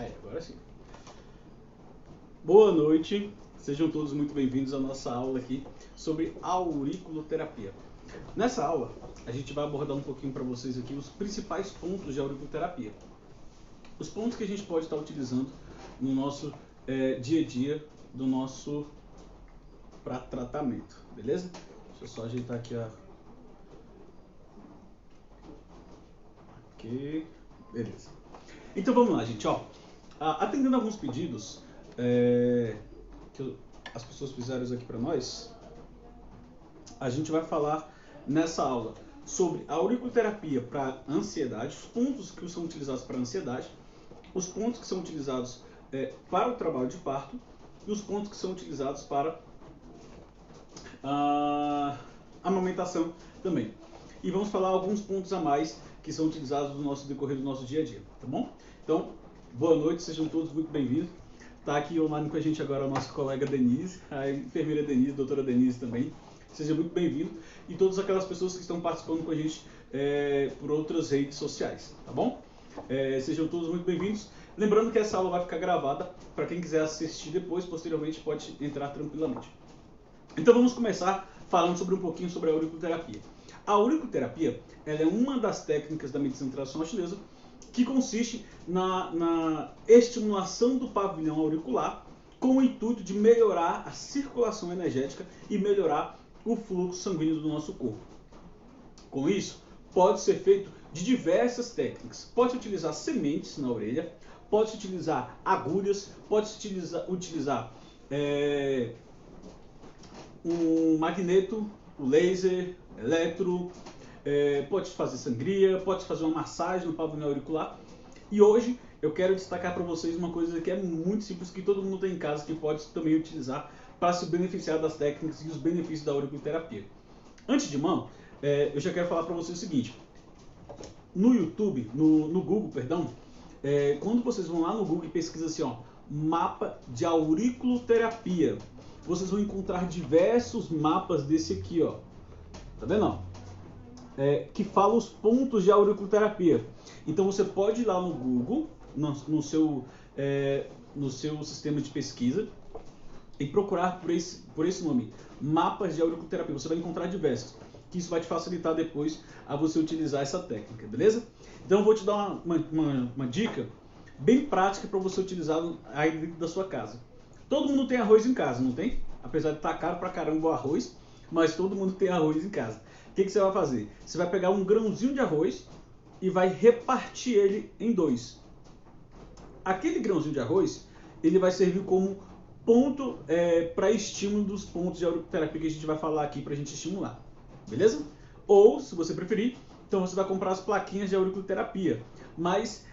Aí, agora sim. Boa noite, sejam todos muito bem-vindos à nossa aula aqui sobre auriculoterapia. Nessa aula, a gente vai abordar um pouquinho para vocês aqui os principais pontos de auriculoterapia. Os pontos que a gente pode estar utilizando no nosso dia a dia do nosso para tratamento, beleza? Deixa eu só ajeitar aqui a... Ok, beleza. Então vamos lá, gente, ó. Atendendo alguns pedidos que as pessoas fizeram aqui para nós, a gente vai falar nessa aula sobre a auriculoterapia para ansiedade, os pontos que são utilizados para ansiedade, os pontos que são utilizados para o trabalho de parto e os pontos que são utilizados para a amamentação também. E vamos falar alguns pontos a mais que são utilizados no nosso decorrer do nosso dia a dia, tá bom? Então, boa noite, sejam todos muito bem-vindos. Está aqui online com a gente agora o nosso colega Denise, a enfermeira Denise, a doutora Denise também. Seja muito bem-vindo. E todas aquelas pessoas que estão participando com a gente por outras redes sociais, tá bom? Sejam todos muito bem-vindos. Lembrando que essa aula vai ficar gravada, para quem quiser assistir depois, posteriormente pode entrar tranquilamente. Então vamos começar falando sobre um pouquinho sobre a auriculoterapia. A auriculoterapia ela é uma das técnicas da medicina tradicional chinesa que consiste na estimulação do pavilhão auricular com o intuito de melhorar a circulação energética e melhorar o fluxo sanguíneo do nosso corpo. Com isso, pode ser feito de diversas técnicas. Pode utilizar sementes na orelha, pode utilizar agulhas, pode utilizar um magneto, o laser, eletro, pode fazer sangria, pode fazer uma massagem no pavilhão auricular. E hoje eu quero destacar para vocês uma coisa que é muito simples, que todo mundo tem em casa, que pode também utilizar para se beneficiar das técnicas e os benefícios da auriculoterapia. Antes de mão, eu já quero falar para vocês o seguinte. No YouTube, no Google, perdão, quando vocês vão lá no Google e pesquisam assim, ó, mapa de auriculoterapia, vocês vão encontrar diversos mapas desse aqui, ó. Tá vendo, ó? Que fala os pontos de auriculoterapia. Então você pode ir lá no Google, no seu sistema de pesquisa, e procurar por esse nome, mapas de auriculoterapia. Você vai encontrar diversos, que isso vai te facilitar depois a você utilizar essa técnica, beleza? Então eu vou te dar uma dica bem prática para você utilizar aí dentro da sua casa. Todo mundo tem arroz em casa, não tem? Apesar de estar caro pra caramba o arroz, mas todo mundo tem arroz em casa. O que você vai fazer? Você vai pegar um grãozinho de arroz e vai repartir ele em dois. Aquele grãozinho de arroz, ele vai servir como ponto para estímulo dos pontos de auriculoterapia que a gente vai falar aqui para a gente estimular. Beleza? Ou, se você preferir, então você vai comprar as plaquinhas de auriculoterapia. Mas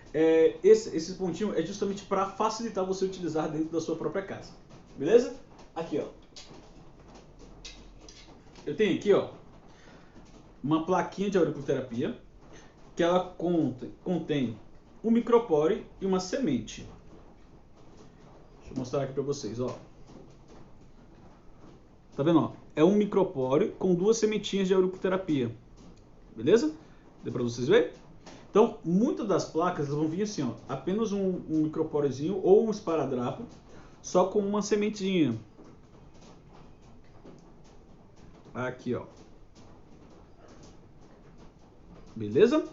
esse pontinho é justamente para facilitar você utilizar dentro da sua própria casa. Beleza? Aqui, ó. Eu tenho aqui, ó, uma plaquinha de auriculoterapia que ela contém um micropore e uma semente. Deixa eu mostrar aqui para vocês, ó. Tá vendo, ó? É um micropore com duas sementinhas de auriculoterapia. Beleza? Deu para vocês verem? Então, muitas das placas vão vir assim, ó, apenas um microporezinho ou um esparadrapo, só com uma sementinha. Aqui, ó. Beleza?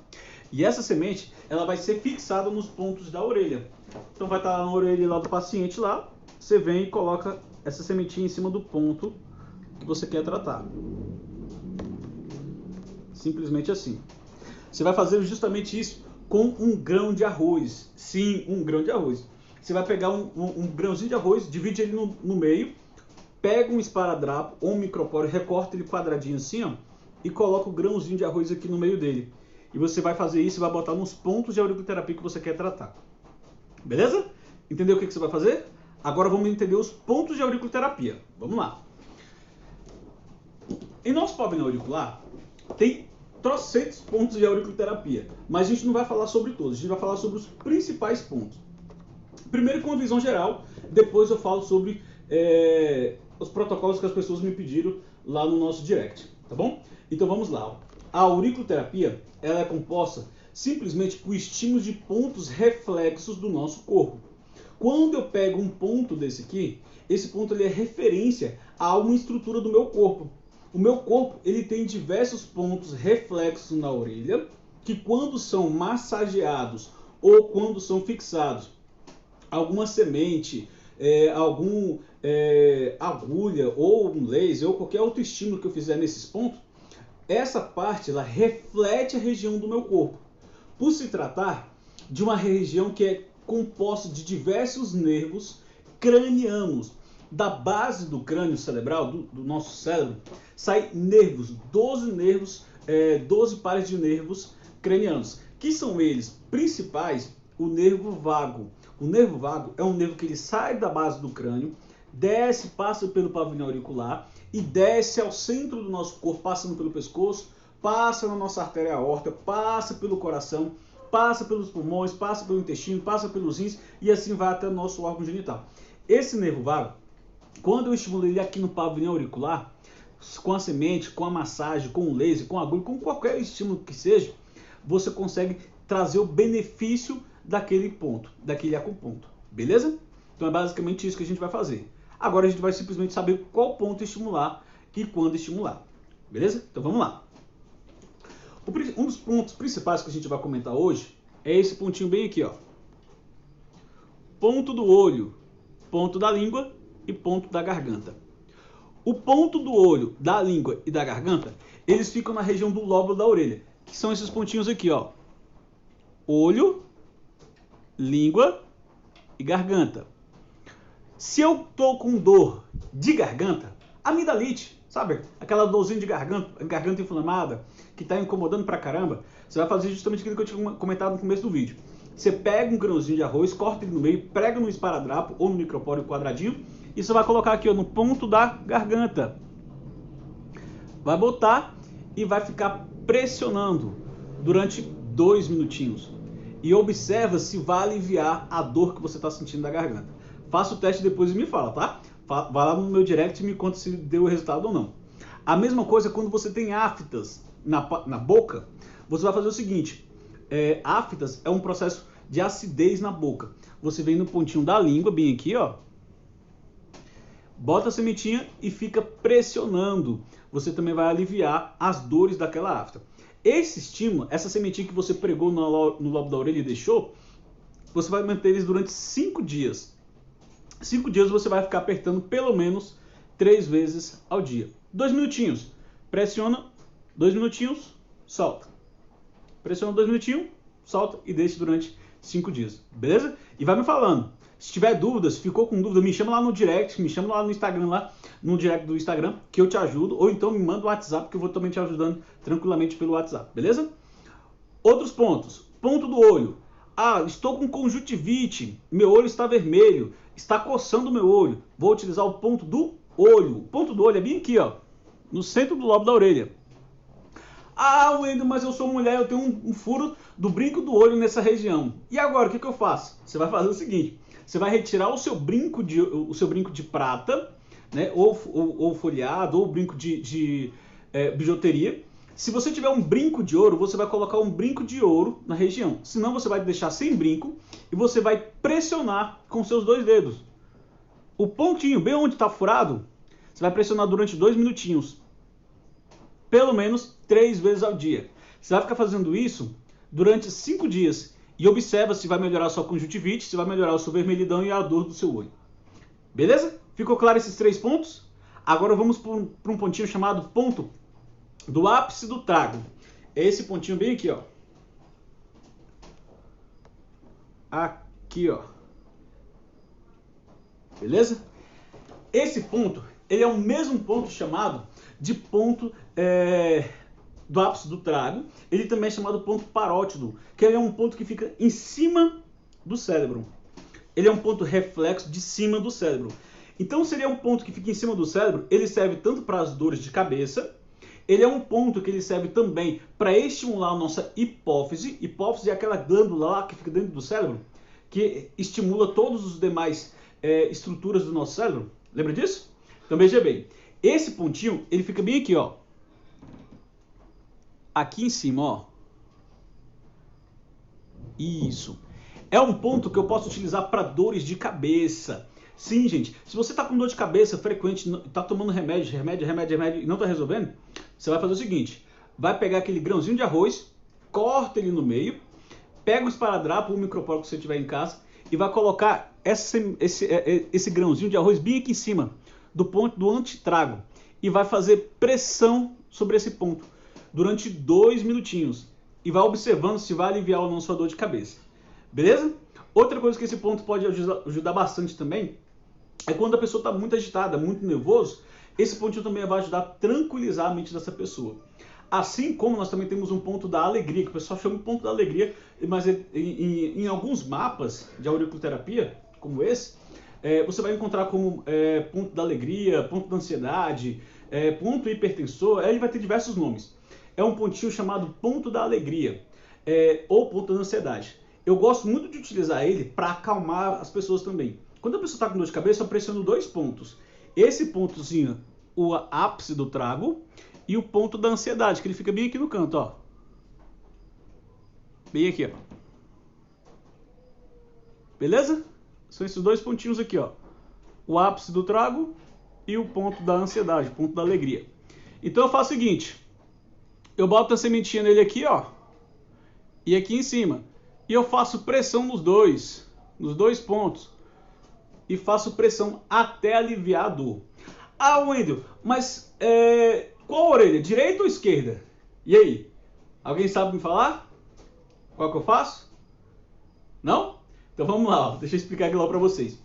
E essa semente, ela vai ser fixada nos pontos da orelha. Então vai estar na orelha lá do paciente lá, você vem e coloca essa sementinha em cima do ponto que você quer tratar. Simplesmente assim. Você vai fazer justamente isso com um grão de arroz. Sim, um grão de arroz. Você vai pegar um grãozinho de arroz, divide ele no meio, pega um esparadrapo ou um micropore, recorta ele quadradinho assim, ó, e coloca o grãozinho de arroz aqui no meio dele. E você vai fazer isso e vai botar nos pontos de auriculoterapia que você quer tratar. Beleza? Entendeu o que você vai fazer? Agora vamos entender os pontos de auriculoterapia. Vamos lá. Em nosso pavilhão auricular, tem trocentos pontos de auriculoterapia, mas a gente não vai falar sobre todos, a gente vai falar sobre os principais pontos. Primeiro com uma visão geral, depois eu falo sobre os protocolos que as pessoas me pediram lá no nosso direct, tá bom? Então vamos lá. A auriculoterapia ela é composta simplesmente por estímulos de pontos reflexos do nosso corpo. Quando eu pego um ponto desse aqui, esse ponto ele é referência a uma estrutura do meu corpo. O meu corpo ele tem diversos pontos reflexos na orelha, que quando são massageados ou quando são fixados, alguma semente, agulha ou um laser ou qualquer outro estímulo que eu fizer nesses pontos, essa parte ela reflete a região do meu corpo. Por se tratar de uma região que é composta de diversos nervos cranianos. Da base do crânio cerebral, do nosso cérebro, saem nervos, 12 nervos, 12 pares de nervos cranianos. Que são eles? Principais, o nervo vago. O nervo vago é um nervo que ele sai da base do crânio, desce, passa pelo pavilhão auricular e desce ao centro do nosso corpo, passando pelo pescoço, passa na nossa artéria aorta, passa pelo coração, passa pelos pulmões, passa pelo intestino, passa pelos rins e assim vai até o nosso órgão genital. Esse nervo vago, quando eu estimulo ele aqui no pavilhão auricular, com a semente, com a massagem, com o laser, com a agulha, com qualquer estímulo que seja, você consegue trazer o benefício daquele ponto, daquele acuponto. Beleza? Então é basicamente isso que a gente vai fazer. Agora a gente vai simplesmente saber qual ponto estimular e quando estimular. Beleza? Então vamos lá. Um dos pontos principais que a gente vai comentar hoje é esse pontinho bem aqui, ó. Ponto do olho, ponto da língua e ponto da garganta. O ponto do olho, da língua e da garganta, eles ficam na região do lóbulo da orelha, que são esses pontinhos aqui, ó. Olho, língua e garganta. Se eu tô com dor de garganta, amidalite, sabe? Aquela dorzinha de garganta inflamada, que está incomodando pra caramba, você vai fazer justamente aquilo que eu tinha comentado no começo do vídeo. Você pega um grãozinho de arroz, corta ele no meio, prega no esparadrapo ou no micropóreo quadradinho e você vai colocar aqui, ó, no ponto da garganta. Vai botar e vai ficar pressionando durante 2 minutinhos. E observa se vai aliviar a dor que você está sentindo da garganta. Faça o teste depois e me fala, tá? Vai lá no meu direct e me conta se deu o resultado ou não. A mesma coisa quando você tem aftas na boca, você vai fazer o seguinte. Aftas é um processo de acidez na boca. Você vem no pontinho da língua, bem aqui, ó. Bota a sementinha e fica pressionando. Você também vai aliviar as dores daquela afta. Esse estímulo, essa sementinha que você pregou no lobo da orelha e deixou, você vai manter eles durante 5 dias. 5 dias você vai ficar apertando pelo menos 3 vezes ao dia. 2 minutinhos. Pressiona, 2 minutinhos, solta. Pressiona 2 minutinhos, solta e deixa durante 5 dias. Beleza? E vai me falando. Se tiver dúvidas, ficou com dúvida, me chama lá no direct, me chama lá no Instagram, no direct do Instagram, que eu te ajudo. Ou então me manda um WhatsApp, que eu vou também te ajudando tranquilamente pelo WhatsApp. Beleza? Outros pontos. Ponto do olho. Ah, estou com conjuntivite, meu olho está vermelho, está coçando o meu olho. Vou utilizar o ponto do olho. O ponto do olho é bem aqui, ó, no centro do lobo da orelha. Ah, Wendel, mas eu sou mulher, eu tenho um furo do brinco do olho nessa região. E agora, o que eu faço? Você vai fazer o seguinte, você vai retirar o seu brinco de prata, né, ou folheado, ou brinco de bijuteria. Se você tiver um brinco de ouro, você vai colocar um brinco de ouro na região. Senão você vai deixar sem brinco e você vai pressionar com seus 2 dedos. O pontinho, bem onde está furado, você vai pressionar durante 2 minutinhos. Pelo menos 3 vezes ao dia. Você vai ficar fazendo isso durante 5 dias. E observa se vai melhorar a sua conjuntivite, se vai melhorar o seu vermelhidão e a dor do seu olho. Beleza? Ficou claro esses 3 pontos? Agora vamos para um pontinho chamado ponto do ápice do trago. É esse pontinho bem aqui, ó. Aqui, ó. Beleza? Esse ponto, ele é o mesmo ponto chamado de ponto do ápice do trago. Ele também é chamado ponto parótido, que ele é um ponto que fica em cima do cérebro. Ele é um ponto reflexo de cima do cérebro. Então, se ele é um ponto que fica em cima do cérebro, ele serve tanto para as dores de cabeça. Ele é um ponto que ele serve também para estimular a nossa hipófise. Hipófise é aquela glândula lá que fica dentro do cérebro, que estimula todas as demais estruturas do nosso cérebro. Lembra disso? Então veja bem, esse pontinho, ele fica bem aqui, ó. Aqui em cima, ó. Isso. É um ponto que eu posso utilizar para dores de cabeça. Sim, gente. Se você está com dor de cabeça frequente, está tomando remédio e não está resolvendo, você vai fazer o seguinte. Vai pegar aquele grãozinho de arroz, corta ele no meio, pega o esparadrapo ou o microporo que você tiver em casa e vai colocar esse grãozinho de arroz bem aqui em cima do ponto do antitrago e vai fazer pressão sobre esse ponto durante 2 minutinhos e vai observando se vai aliviar ou não sua dor de cabeça. Beleza? Outra coisa que esse ponto pode ajudar bastante também é quando a pessoa está muito agitada, muito nervoso, esse pontinho também vai ajudar a tranquilizar a mente dessa pessoa. Assim como nós também temos um ponto da alegria, que o pessoal chama de ponto da alegria, mas em alguns mapas de auriculoterapia, como esse, você vai encontrar como ponto da alegria, ponto da ansiedade, ponto hipertensor, ele vai ter diversos nomes. É um pontinho chamado ponto da alegria, ou ponto da ansiedade. Eu gosto muito de utilizar ele para acalmar as pessoas também. Quando a pessoa está com dor de cabeça, eu pressiono 2 pontos. Esse pontozinho, o ápice do trago, e o ponto da ansiedade, que ele fica bem aqui no canto, ó. Bem aqui, ó. Beleza? São esses 2 pontinhos aqui, ó. O ápice do trago e o ponto da ansiedade, o ponto da alegria. Então eu faço o seguinte. Eu boto a sementinha nele aqui, ó. E aqui em cima. E eu faço pressão nos dois pontos. E faço pressão até aliviar a dor. Ah, Wendel, mas qual orelha? Direita ou esquerda? E aí? Alguém sabe me falar? Qual que eu faço? Não? Então vamos lá, ó. Deixa eu explicar aqui lá para vocês.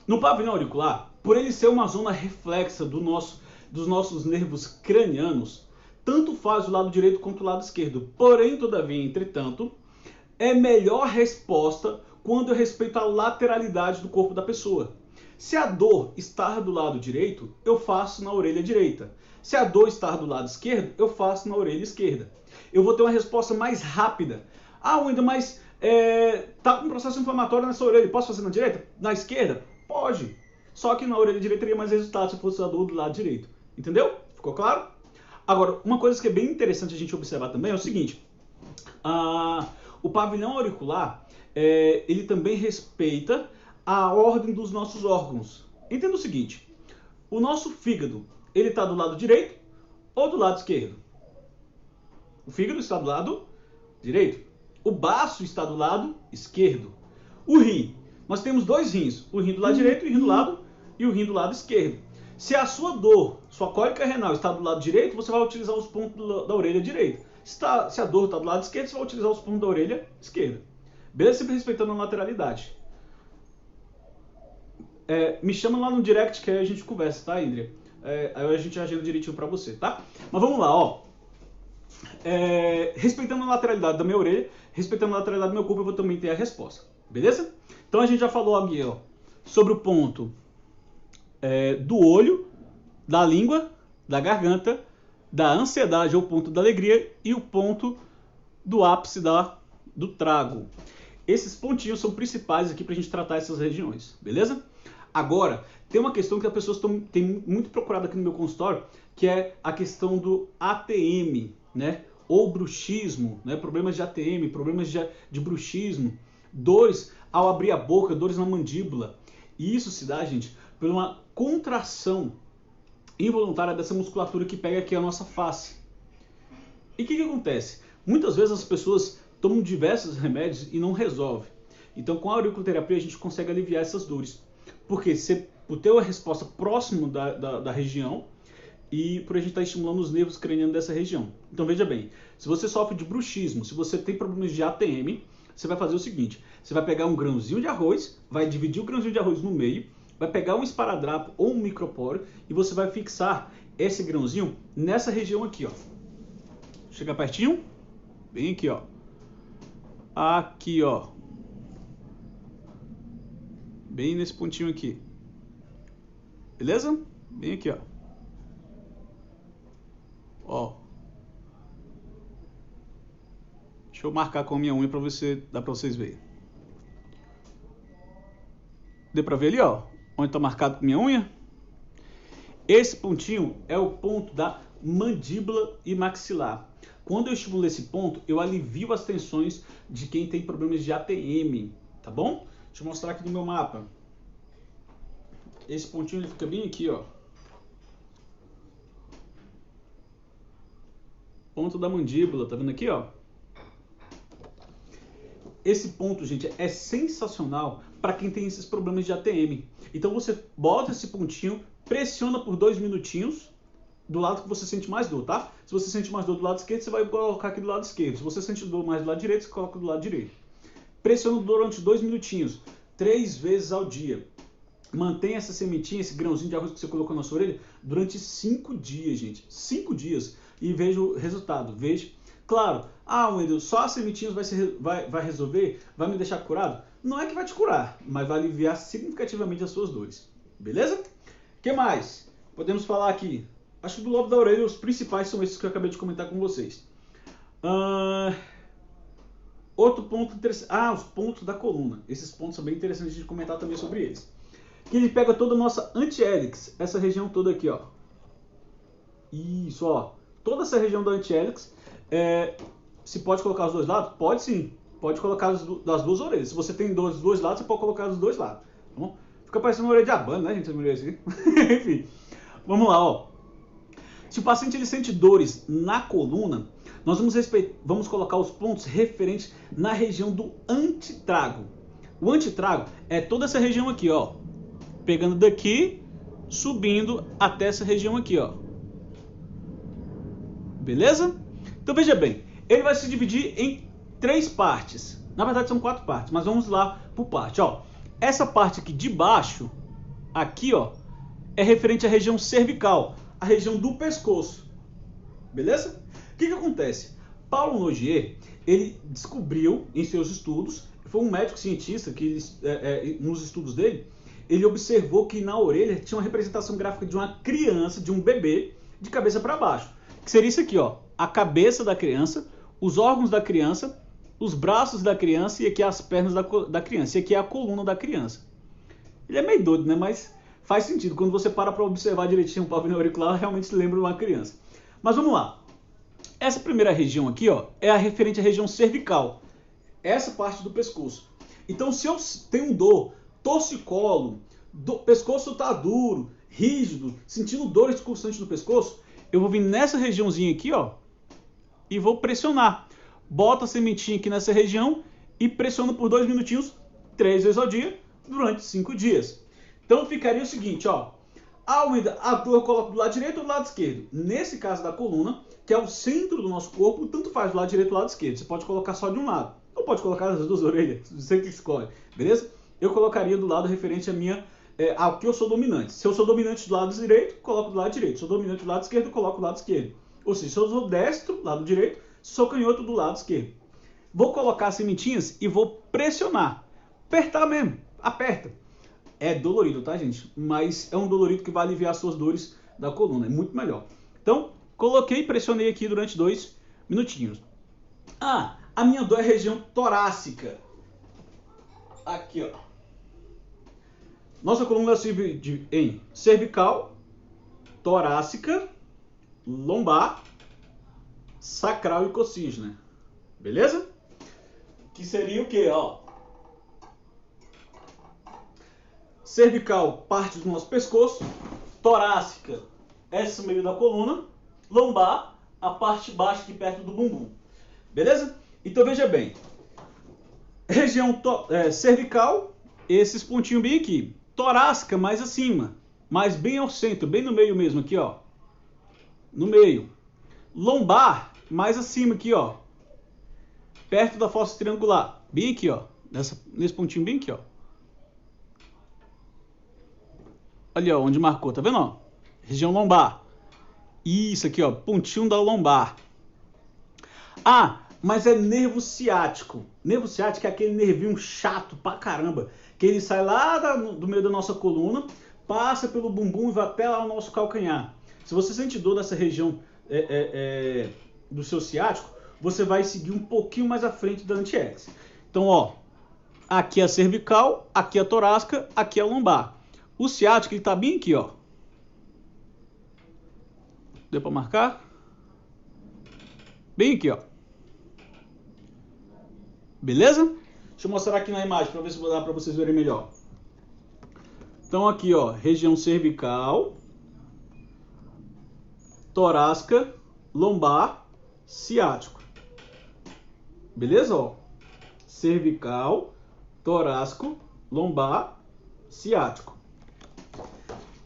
No pavilhão auricular, por ele ser uma zona reflexa dos nossos nervos cranianos, tanto faz o lado direito quanto o lado esquerdo. Porém, todavia, entretanto, é melhor resposta quando eu respeito a lateralidade do corpo da pessoa. Se a dor estar do lado direito, eu faço na orelha direita. Se a dor estar do lado esquerdo, eu faço na orelha esquerda. Eu vou ter uma resposta mais rápida. Ah, Wendel, mas tá com um processo inflamatório nessa orelha, posso fazer na direita? Na esquerda? Pode. Só que na orelha direita teria mais resultado se fosse a dor do lado direito. Entendeu? Ficou claro? Agora, uma coisa que é bem interessante a gente observar também é o seguinte. O pavilhão auricular, ele também respeita a ordem dos nossos órgãos. Entenda o seguinte, o nosso fígado, ele está do lado direito ou do lado esquerdo? O fígado está do lado direito. O baço está do lado esquerdo. O rim, nós temos 2 rins, o rim do lado direito e o rim do lado esquerdo. Se a sua dor, sua cólica renal está do lado direito, você vai utilizar os pontos da orelha direita. Se a dor está do lado esquerdo, você vai utilizar os pontos da orelha esquerda. Beleza? Sempre respeitando a lateralidade. Me chama lá no direct que aí a gente conversa, tá, Indria? Aí a gente agenda direitinho pra você, tá? Mas vamos lá, ó. Respeitando a lateralidade da minha orelha, respeitando a lateralidade do meu corpo, eu vou também ter a resposta. Beleza? Então a gente já falou aqui, ó, sobre o ponto do olho, da língua, da garganta, da ansiedade ou ponto da alegria e o ponto do ápice do trago. Esses pontinhos são principais aqui pra gente tratar essas regiões, beleza? Agora, tem uma questão que as pessoas têm muito procurado aqui no meu consultório, que é a questão do ATM, né? Ou bruxismo, né? Problemas de ATM, problemas de bruxismo, dores ao abrir a boca, dores na mandíbula. E isso se dá, gente, por uma contração involuntária dessa musculatura que pega aqui a nossa face. E o que acontece? Muitas vezes as pessoas tomam diversos remédios e não resolve. Então, com a auriculoterapia a gente consegue aliviar essas dores. Porque por ter uma resposta próximo da região e por a gente estar estimulando os nervos cranianos dessa região. Então veja bem, se você sofre de bruxismo, se você tem problemas de ATM, você vai fazer o seguinte, você vai pegar um grãozinho de arroz, vai dividir o grãozinho de arroz no meio, vai pegar um esparadrapo ou um micropóreo e você vai fixar esse grãozinho nessa região aqui, ó. Chega pertinho, bem aqui, ó. Aqui, ó. Bem nesse pontinho aqui. Beleza? Bem aqui, ó. Ó. Deixa eu marcar com a minha unha pra dá pra vocês verem. Deu pra ver ali, ó? Onde tá marcado com minha unha? Esse pontinho é o ponto da mandíbula e maxilar. Quando eu estimulo esse ponto, eu alivio as tensões de quem tem problemas de ATM, tá bom? Deixa eu mostrar aqui no meu mapa. Esse pontinho ele fica bem aqui, ó. Ponto da mandíbula, tá vendo aqui, ó? Esse ponto, gente, é sensacional para quem tem esses problemas de ATM. Então você bota esse pontinho, pressiona por 2 minutinhos do lado que você sente mais dor, tá? Se você sente mais dor do lado esquerdo, você vai colocar aqui do lado esquerdo. Se você sente dor mais do lado direito, você coloca do lado direito. Pressiona durante 2 minutinhos, 3 vezes ao dia. Mantenha essa sementinha, esse grãozinho de arroz que você colocou na sua orelha durante 5 dias, gente. 5 dias. E veja o resultado. Veja. Claro, Wendel, só as sementinhas vai resolver? Vai me deixar curado? Não é que vai te curar, mas vai aliviar significativamente as suas dores. Beleza? O que mais? Podemos falar aqui. Acho que do lobo da orelha os principais são esses que eu acabei de comentar com vocês. Outro ponto interessante. Os pontos da coluna. Esses pontos são bem interessantes de comentar também sobre eles. Que ele pega toda a nossa anti-hélix, essa região toda aqui, ó. Isso, ó. Toda essa região da anti-hélix, se pode colocar os dois lados? Pode sim. Pode colocar das duas orelhas. Se você tem dor dos dois lados, você pode colocar dos dois lados. Tá bom? Fica parecendo uma orelha de abano, né, gente? Enfim, vamos lá, ó. Se o paciente ele sente dores na coluna, nós vamos colocar os pontos referentes na região do antitrago. O antitrago é toda essa região aqui, ó. Pegando daqui, subindo até essa região aqui, ó. Beleza? Então veja bem, ele vai se dividir em 3 partes. Na verdade são 4 partes, mas vamos lá por parte, ó. Essa parte aqui de baixo, aqui, ó, é referente à região cervical, a região do pescoço. Beleza? O que acontece? Paulo Nogier, ele descobriu em seus estudos, foi um médico cientista que nos estudos dele, ele observou que na orelha tinha uma representação gráfica de uma criança, de um bebê, de cabeça para baixo. Que seria isso aqui, ó. A cabeça da criança, os órgãos da criança, os braços da criança e aqui as pernas da criança. E aqui é a coluna da criança. Ele é meio doido, né? Mas faz sentido. Quando você para observar direitinho o pavimento auricular, realmente se lembra de uma criança. Mas vamos lá. Essa primeira região aqui, ó, é a referente à região cervical. Essa parte do pescoço. Então, se eu tenho dor, torcicolo, pescoço tá duro, rígido, sentindo dores constantes no pescoço, eu vou vir nessa regiãozinha aqui, ó, e vou pressionar. Bota a sementinha aqui nessa região e pressiono por 2 minutinhos, 3 vezes ao dia, durante 5 dias. Então ficaria o seguinte, ó. A dor eu coloco do lado direito ou do lado esquerdo. Nesse caso da coluna, que é o centro do nosso corpo, tanto faz do lado direito ou do lado esquerdo. Você pode colocar só de um lado. Ou pode colocar as 2 orelhas, você que escolhe, beleza? Eu colocaria do lado referente ao que eu sou dominante. Se eu sou dominante do lado direito, coloco do lado direito. Se eu sou dominante do lado esquerdo, coloco do lado esquerdo. Ou seja, se eu sou destro, lado direito, se sou canhoto, do lado esquerdo. Vou colocar as sementinhas e vou pressionar. Apertar mesmo, aperta. É dolorido, tá, gente? Mas é um dolorido que vai aliviar as suas dores da coluna. É muito melhor. Então, coloquei e pressionei aqui durante 2 minutinhos. A minha dor é região torácica. Aqui, ó. Nossa coluna se divide em cervical, torácica, lombar, sacral e coccígea. Beleza? Que seria o quê, ó? Cervical, parte do nosso pescoço, torácica, essa meio da coluna, lombar, a parte baixa aqui perto do bumbum. Beleza? Então veja bem. Região cervical, esses pontinhos bem aqui. Torácica mais acima, mais bem ao centro, bem no meio mesmo aqui, ó. No meio. Lombar mais acima aqui, ó. Perto da fossa triangular, bem aqui, ó. Nesse pontinho bem aqui, ó. Ali, ó, onde marcou, tá vendo, ó? Região lombar. Isso aqui, ó, pontinho da lombar. Mas é nervo ciático. Nervo ciático é aquele nervinho chato pra caramba, que ele sai lá do meio da nossa coluna, passa pelo bumbum e vai até lá no nosso calcanhar. Se você sente dor nessa região do seu ciático, você vai seguir um pouquinho mais à frente da anti-hélix. Então, ó, aqui é a cervical, aqui é a torácica, aqui é a lombar. O ciático, ele tá bem aqui, ó. Deu pra marcar? Bem aqui, ó. Beleza? Deixa eu mostrar aqui na imagem para ver se dá para vocês verem melhor. Então aqui, ó, região cervical, torácica, lombar, ciático. Beleza, ó? Cervical, torácico, lombar, ciático.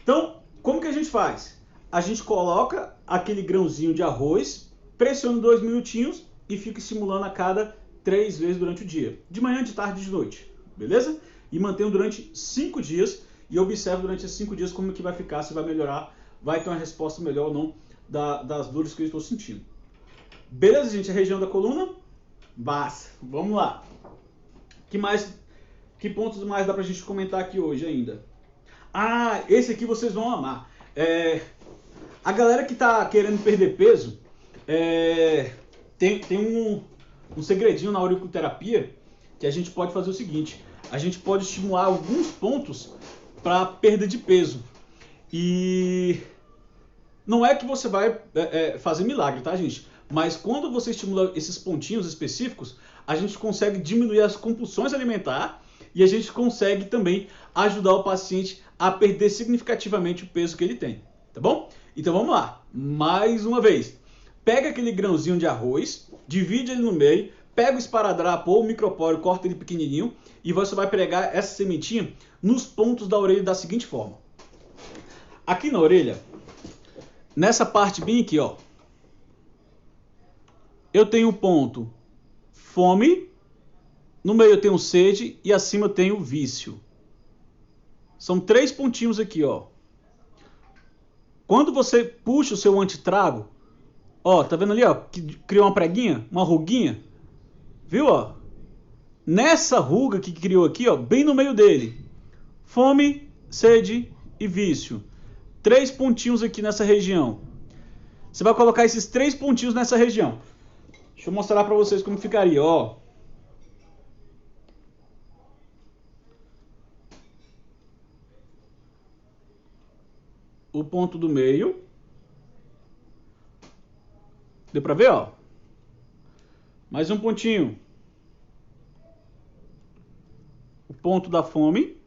Então, como que a gente faz? A gente coloca aquele grãozinho de arroz, pressiona 2 minutinhos e fica estimulando a cada 3 vezes durante o dia. De manhã, de tarde e de noite. Beleza? E mantenho durante 5 dias e observo durante esses 5 dias como que vai ficar, se vai melhorar, vai ter uma resposta melhor ou não das dores que eu estou sentindo. Beleza, gente? A região da coluna? Basta. Vamos lá. Que pontos mais dá pra gente comentar aqui hoje ainda? Ah, esse aqui vocês vão amar. A galera que tá querendo perder peso, tem um segredinho na auriculoterapia que a gente pode fazer o seguinte: a gente pode estimular alguns pontos para perda de peso. E não é que você vai fazer milagre, tá, gente? Mas quando você estimula esses pontinhos específicos, a gente consegue diminuir as compulsões alimentares e a gente consegue também ajudar o paciente a perder significativamente o peso que ele tem, tá bom? Então vamos lá, mais uma vez. Pega aquele grãozinho de arroz, divide ele no meio, pega o esparadrapo ou o micropóreo, corta ele pequenininho e você vai pregar essa sementinha nos pontos da orelha da seguinte forma. Aqui na orelha, nessa parte bem aqui, ó, eu tenho o ponto fome, no meio eu tenho sede e acima eu tenho vício. São 3 pontinhos aqui, ó. Quando você puxa o seu antitrago, ó, tá vendo ali, ó, que criou uma preguinha, uma ruguinha? Viu, ó? Nessa ruga que criou aqui, ó, bem no meio dele. Fome, sede e vício. 3 pontinhos aqui nessa região. Você vai colocar esses 3 pontinhos nessa região. Deixa eu mostrar pra vocês como ficaria, ó. O ponto do meio. Deu pra ver, ó? Mais um pontinho. O ponto da fome.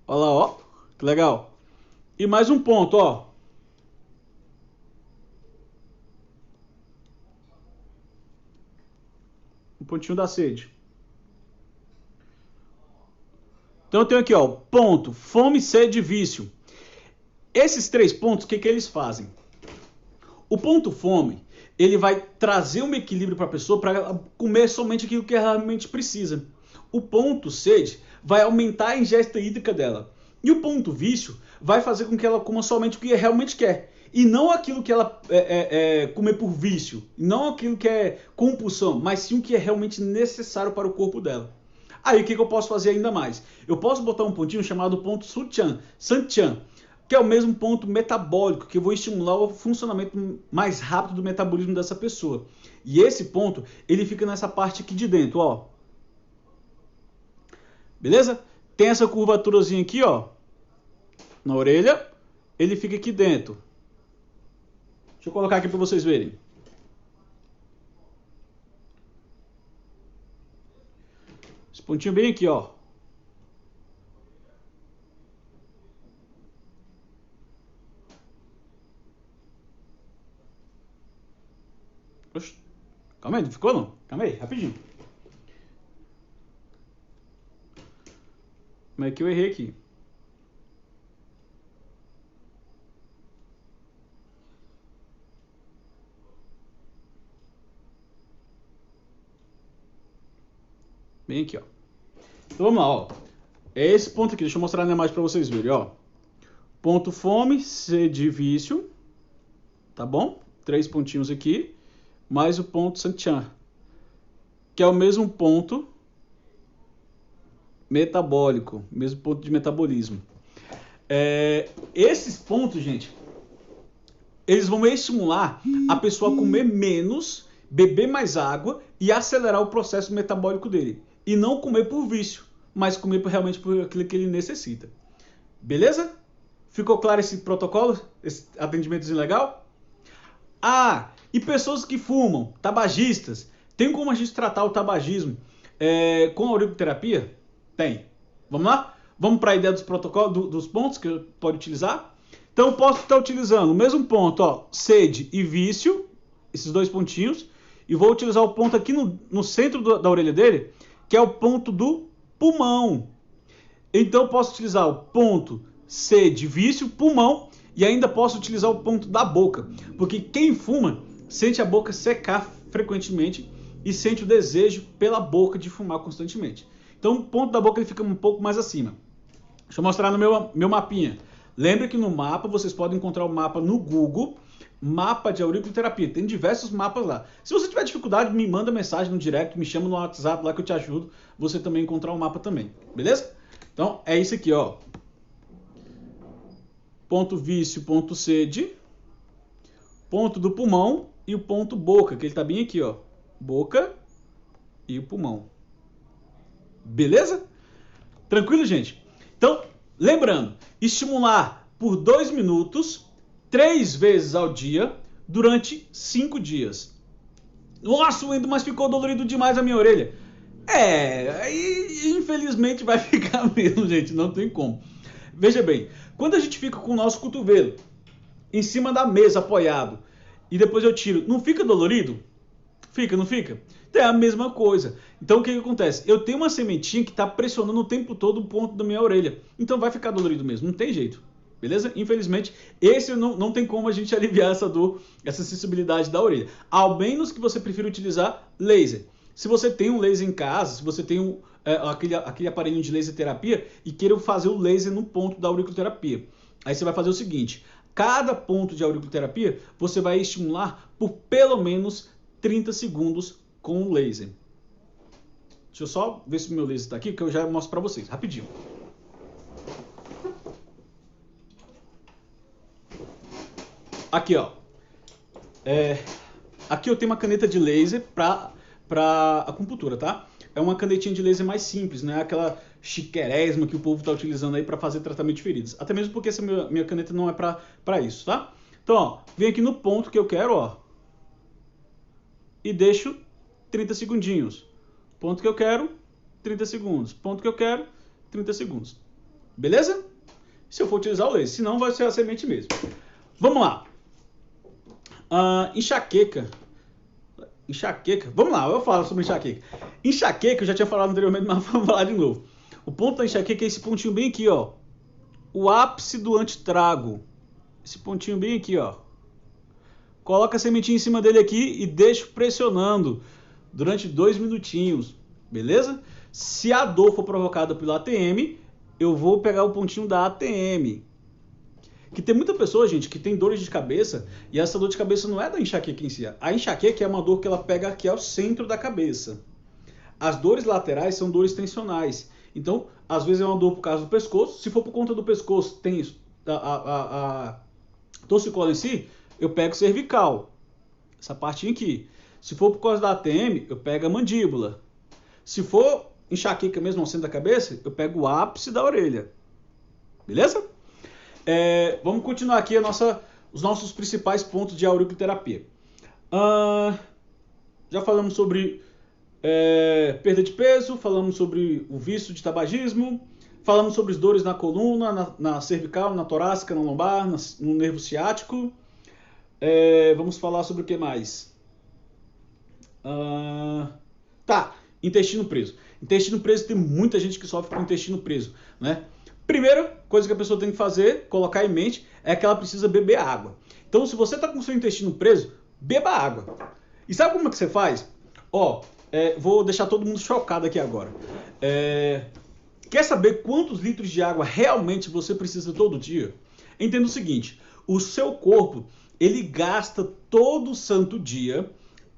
Olha lá, ó. Que legal. E mais um ponto, ó. Um pontinho da sede. Então eu tenho aqui, ó, ponto, fome, sede e vício. Esses 3 pontos, o que eles fazem? O ponto fome, ele vai trazer um equilíbrio para a pessoa para ela comer somente aquilo que ela realmente precisa. O ponto sede vai aumentar a ingesta hídrica dela. E o ponto vício vai fazer com que ela coma somente o que realmente quer. E não aquilo que ela comer por vício. Não aquilo que é compulsão, mas sim o que é realmente necessário para o corpo dela. Aí o que eu posso fazer ainda mais? Eu posso botar um pontinho chamado ponto Santian, que é o mesmo ponto metabólico, que eu vou estimular o funcionamento mais rápido do metabolismo dessa pessoa. E esse ponto, ele fica nessa parte aqui de dentro, ó. Beleza? Tem essa curvaturazinha aqui, ó, na orelha, ele fica aqui dentro. Deixa eu colocar aqui para vocês verem. Esse pontinho bem aqui, ó. Oxe, calma aí, não ficou não? Calma aí, rapidinho. Como é que eu errei aqui? Bem aqui, ó. Então vamos lá, ó. É esse ponto aqui, deixa eu mostrar na imagem para vocês verem, ó. Ponto fome, sede e vício. Tá bom? 3 pontinhos aqui. Mais o ponto Santian, que é o mesmo ponto metabólico, mesmo ponto de metabolismo. Esses pontos, gente, eles vão estimular a pessoa a comer menos, beber mais água e acelerar o processo metabólico dele. E não comer por vício, mas comer realmente por aquilo que ele necessita. Beleza? Ficou claro esse protocolo? Esse atendimentozinho legal? Ah, e pessoas que fumam, tabagistas, tem como a gente tratar o tabagismo com a auriculoterapia? Tem. Vamos lá? Vamos para a ideia dos protocolos, dos pontos que pode utilizar? Então eu posso estar utilizando o mesmo ponto, ó, sede e vício, esses dois pontinhos, e vou utilizar o ponto aqui no centro da orelha dele, que é o ponto do pulmão. Então eu posso utilizar o ponto sede, vício, pulmão, e ainda posso utilizar o ponto da boca, porque quem fuma sente a boca secar frequentemente e sente o desejo pela boca de fumar constantemente. Então o ponto da boca ele fica um pouco mais acima. Deixa eu mostrar no meu mapinha. Lembre que no mapa vocês podem encontrar o mapa no Google, mapa de auriculoterapia. Tem diversos mapas lá. Se você tiver dificuldade, me manda mensagem no direct, me chama no WhatsApp lá que eu te ajudo. Você também encontrar o mapa também, beleza? Então é isso aqui, ó. Ponto vício, ponto sede, ponto do pulmão e o ponto boca, que ele tá bem aqui, ó. Boca e o pulmão. Beleza? Tranquilo, gente? Então, lembrando, estimular por 2 minutos, 3 vezes ao dia, durante 5 dias. Nossa, Wendel, mas ficou dolorido demais a minha orelha. Aí infelizmente vai ficar mesmo, gente, não tem como. Veja bem, quando a gente fica com o nosso cotovelo em cima da mesa apoiado e depois eu tiro, não fica dolorido? Fica, não fica? Então é a mesma coisa. Então o que acontece? Eu tenho uma sementinha que está pressionando o tempo todo o ponto da minha orelha. Então vai ficar dolorido mesmo, não tem jeito. Beleza? Infelizmente, esse não tem como a gente aliviar essa dor, essa sensibilidade da orelha. Ao menos que você prefira utilizar laser. Se você tem um laser em casa, se você tem aquele aparelho de laser terapia e queira fazer o laser no ponto da auriculoterapia. Aí você vai fazer o seguinte, cada ponto de auriculoterapia você vai estimular por pelo menos 30 segundos com o laser. Deixa eu só ver se o meu laser está aqui, que eu já mostro para vocês, rapidinho. Aqui, ó. Aqui eu tenho uma caneta de laser para acupuntura, tá? É uma canetinha de laser mais simples, não é aquela chiquérésima que o povo está utilizando aí para fazer tratamento de feridas. Até mesmo porque essa minha caneta não é para isso, tá? Então, ó, vem aqui no ponto que eu quero, ó. E deixo 30 segundinhos. Ponto que eu quero, 30 segundos. Ponto que eu quero, 30 segundos. Beleza? Se eu for utilizar o laser, senão vai ser a semente mesmo. Vamos lá. Enxaqueca. Vamos lá, eu falo sobre enxaqueca. Enxaqueca, eu já tinha falado anteriormente, mas vamos falar de novo. O ponto da enxaqueca é esse pontinho bem aqui, ó. O ápice do antitrago. Esse pontinho bem aqui, ó. Coloca a sementinha em cima dele aqui e deixa pressionando durante 2 minutinhos, beleza? Se a dor for provocada pelo ATM, eu vou pegar o pontinho da ATM. Que tem muita pessoa, gente, que tem dores de cabeça e essa dor de cabeça não é da enxaqueca em si. A enxaqueca é uma dor que ela pega aqui ao centro da cabeça. As dores laterais são dores tensionais. Então, às vezes é uma dor por causa do pescoço. Se for por conta do pescoço, tem a torcicolo em si, eu pego cervical. Essa partinha aqui. Se for por causa da ATM, eu pego a mandíbula. Se for enxaqueca mesmo ao centro da cabeça, eu pego o ápice da orelha. Beleza? Vamos continuar aqui os nossos principais pontos de auriculoterapia. Já falamos sobre perda de peso, falamos sobre o vício de tabagismo, falamos sobre as dores na coluna, na cervical, na torácica, na lombar, no nervo ciático. Vamos falar sobre o que mais? Intestino preso. Intestino preso, tem muita gente que sofre com intestino preso, né? Primeira coisa que a pessoa tem que fazer, colocar em mente, é que ela precisa beber água. Então, se você está com o seu intestino preso, beba água. E sabe como é que você faz? Vou deixar todo mundo chocado aqui agora. Quer saber quantos litros de água realmente você precisa todo dia? Entenda o seguinte, o seu corpo, ele gasta todo santo dia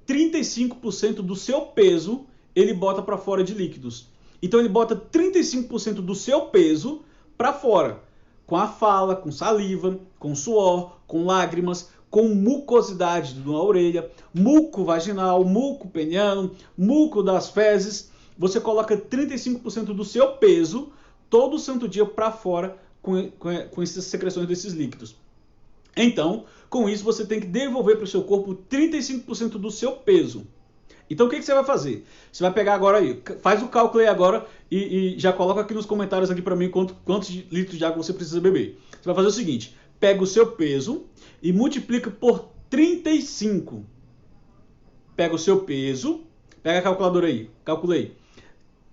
35% do seu peso, ele bota para fora de líquidos. Então, ele bota 35% do seu peso para fora, com a fala, com saliva, com suor, com lágrimas, com mucosidade na orelha, muco vaginal, muco peniano, muco das fezes. Você coloca 35% do seu peso todo santo dia para fora com essas secreções desses líquidos. Então, com isso, você tem que devolver para o seu corpo 35% do seu peso. Então, o que você vai fazer? Você vai pegar agora aí, faz o cálculo aí agora e já coloca aqui nos comentários aqui para mim quantos litros de água você precisa beber. Você vai fazer o seguinte, pega o seu peso e multiplica por 35. Pega o seu peso, pega a calculadora aí, calculei.